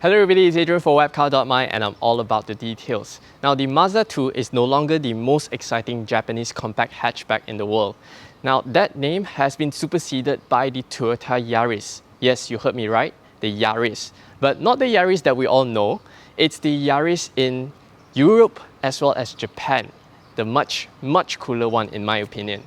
Hello everybody, it's Adrian for WapCar.my and I'm all about the details. Now the Mazda 2 is no longer the most exciting Japanese compact hatchback in the world. Now that name has been superseded by the Toyota Yaris. Yes, you heard me right, the Yaris. But not the Yaris that we all know, it's the Yaris in Europe as well as Japan. The much cooler one in my opinion.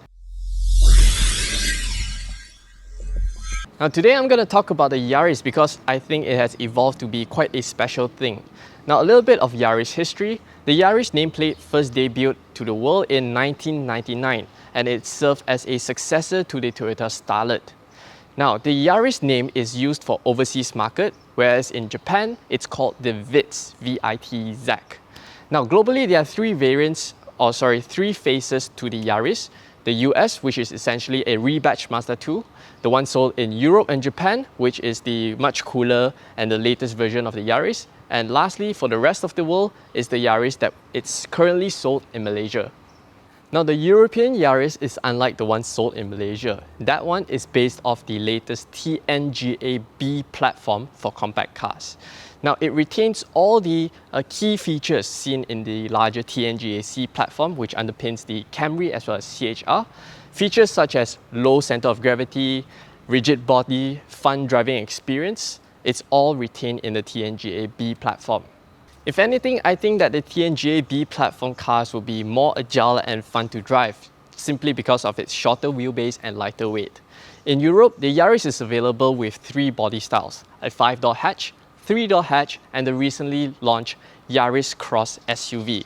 Now today I'm going to talk about the Yaris because I think it has evolved to be quite a special thing. Now a little bit of Yaris history. The Yaris nameplate first debuted to the world in 1999 and it served as a successor to the Toyota Starlet. Now the Yaris name is used for overseas market, whereas in Japan it's called the VITZ, V-I-T-Z. Now globally there are three faces to the Yaris. The US, which is essentially a rebadged Mazda 2, the one sold in Europe and Japan, which is the much cooler and the latest version of the Yaris, and lastly, for the rest of the world, is the Yaris that it's currently sold in Malaysia. Now the European Yaris is unlike the one sold in Malaysia. That one is based off the latest TNGA-B platform for compact cars. Now it retains all the key features seen in the larger TNGA-C platform, which underpins the Camry as well as CHR. Features such as low center of gravity, rigid body, fun driving experience, it's all retained in the TNGA-B platform. If anything, I think that the TNGA-B platform cars will be more agile and fun to drive, simply because of its shorter wheelbase and lighter weight. In Europe, the Yaris is available with 3 body styles, a 5-door hatch, 3-door hatch, and the recently launched Yaris Cross SUV.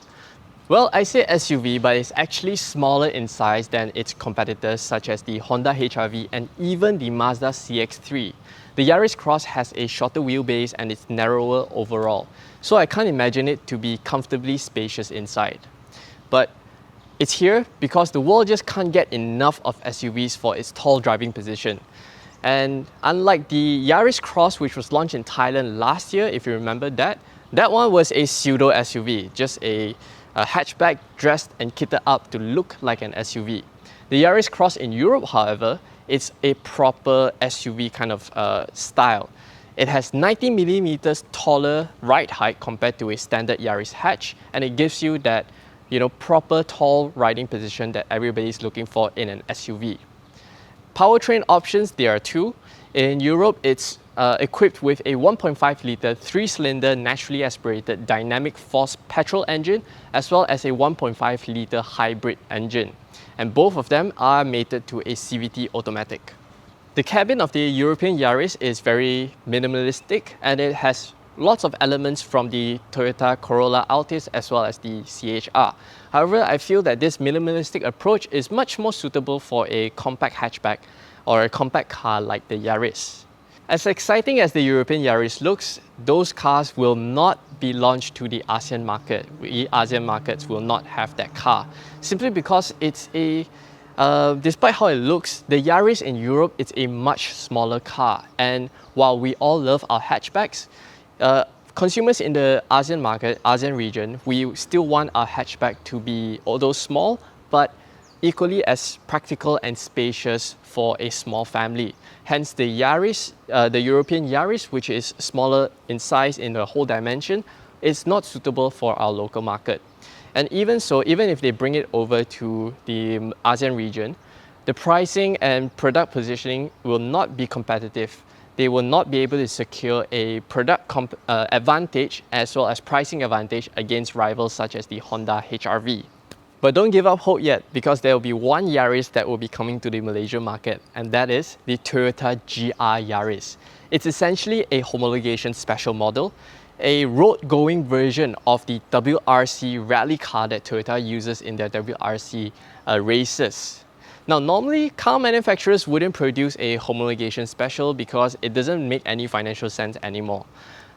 Well, I say SUV, but it's actually smaller in size than its competitors such as the Honda HR-V and even the Mazda CX-3. The Yaris Cross has a shorter wheelbase and it's narrower overall, so I can't imagine it to be comfortably spacious inside. But it's here because the world just can't get enough of SUVs for its tall driving position. And unlike the Yaris Cross, which was launched in Thailand last year, if you remember that one was a pseudo SUV, just a hatchback dressed and kitted up to look like an SUV. The Yaris Cross in Europe, however, it's a proper SUV kind of style. It has 90mm taller ride height compared to a standard Yaris hatch, and it gives you that proper tall riding position that everybody's looking for in an SUV. Powertrain options, there are 2. In Europe, it's equipped with a 1.5-litre 3-cylinder naturally aspirated dynamic force petrol engine as well as a 1.5-litre hybrid engine. And both of them are mated to a CVT automatic. The cabin of the European Yaris is very minimalistic and it has lots of elements from the Toyota Corolla Altis as well as the CHR. However, I feel that this minimalistic approach is much more suitable for a compact hatchback or a compact car like the Yaris. As exciting as the European Yaris looks, those cars will not be launched to the ASEAN market. We ASEAN markets will not have that car, simply because it's despite how it looks, the Yaris in Europe, it's a much smaller car. And while we all love our hatchbacks, consumers in the ASEAN market, ASEAN region, we still want our hatchback to be, although small, but equally as practical and spacious for a small family. Hence the Yaris, the European Yaris, which is smaller in size in the whole dimension, is not suitable for our local market. And even so, even if they bring it over to the ASEAN region, the pricing and product positioning will not be competitive. They will not be able to secure a product advantage as well as pricing advantage against rivals such as the Honda HR-V. But don't give up hope yet, because there will be one Yaris that will be coming to the Malaysia market, and that is the Toyota GR Yaris. It's essentially a homologation special model, a road-going version of the WRC rally car that Toyota uses in their WRC races. Now, normally car manufacturers wouldn't produce a homologation special because it doesn't make any financial sense anymore.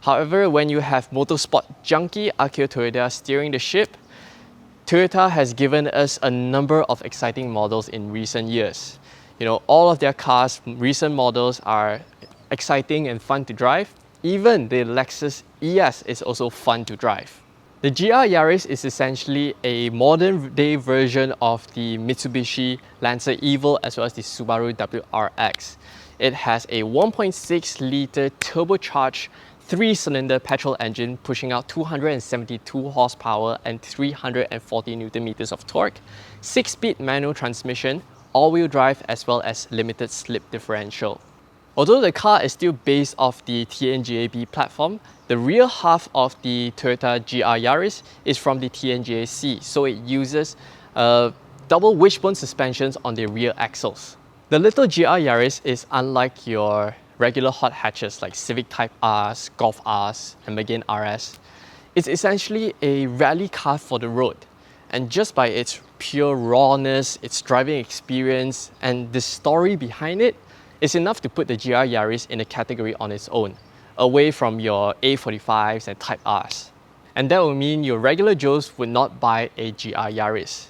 However, when you have motorsport junkie Akio Toyoda steering the ship, Toyota has given us a number of exciting models in recent years. All of their cars, recent models, are exciting and fun to drive. Even the Lexus ES is also fun to drive. The GR Yaris is essentially a modern day version of the Mitsubishi Lancer Evo as well as the Subaru WRX. It has a 1.6-litre turbocharged 3-cylinder petrol engine pushing out 272 horsepower and 340 Newton meters of torque, 6-speed manual transmission, all-wheel drive as well as limited slip differential. Although the car is still based off the TNGA-B platform, the rear half of the Toyota GR Yaris is from the TNGA-C, so it uses double wishbone suspensions on the rear axles. The little GR Yaris is unlike your regular hot hatches like Civic Type Rs, Golf Rs, and Megane RS. It's essentially a rally car for the road, and just by its pure rawness, its driving experience, and the story behind it, it's enough to put the GR Yaris in a category on its own, away from your A45s and Type Rs. And that will mean your regular Joes would not buy a GR Yaris.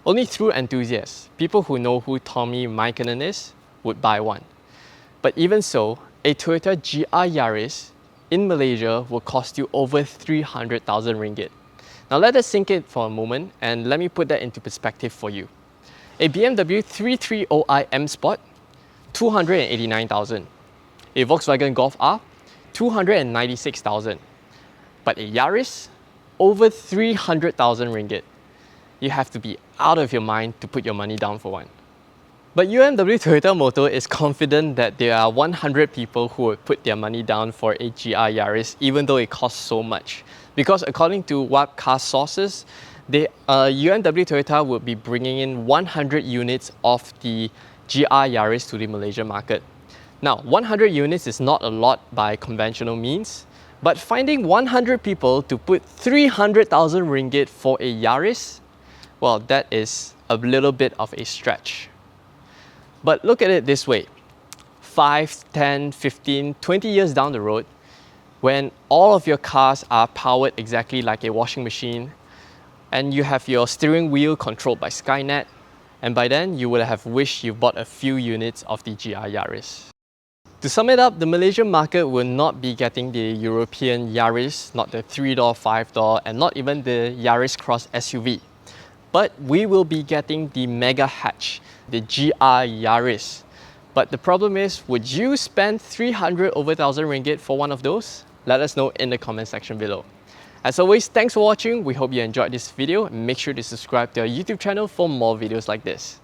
Only true enthusiasts, people who know who Tommy Maikanen is, would buy one. But even so, a Toyota GR Yaris in Malaysia will cost you over 300,000 ringgit. Now let us sink in for a moment and let me put that into perspective for you. A BMW 330i M Sport, 289,000. A Volkswagen Golf R, 296,000. But a Yaris, over 300,000 ringgit. You have to be out of your mind to put your money down for one. But UMW Toyota Motor is confident that there are 100 people who would put their money down for a GR Yaris even though it costs so much. Because according to WapCar sources, UMW Toyota will be bringing in 100 units of the GR Yaris to the Malaysian market. Now, 100 units is not a lot by conventional means, but finding 100 people to put 300,000 ringgit for a Yaris, well, that is a little bit of a stretch. But look at it this way, 5, 10, 15, 20 years down the road, when all of your cars are powered exactly like a washing machine, and you have your steering wheel controlled by Skynet, and by then you would have wished you bought a few units of the GR Yaris. To sum it up, the Malaysian market will not be getting the European Yaris, not the 3-door, 5-door, and not even the Yaris Cross SUV. But we will be getting the mega hatch, the GR Yaris. But the problem is, would you spend 300 over 1,000 ringgit for one of those? Let us know in the comment section below. As always, thanks for watching. We hope you enjoyed this video and make sure to subscribe to our YouTube channel for more videos like this.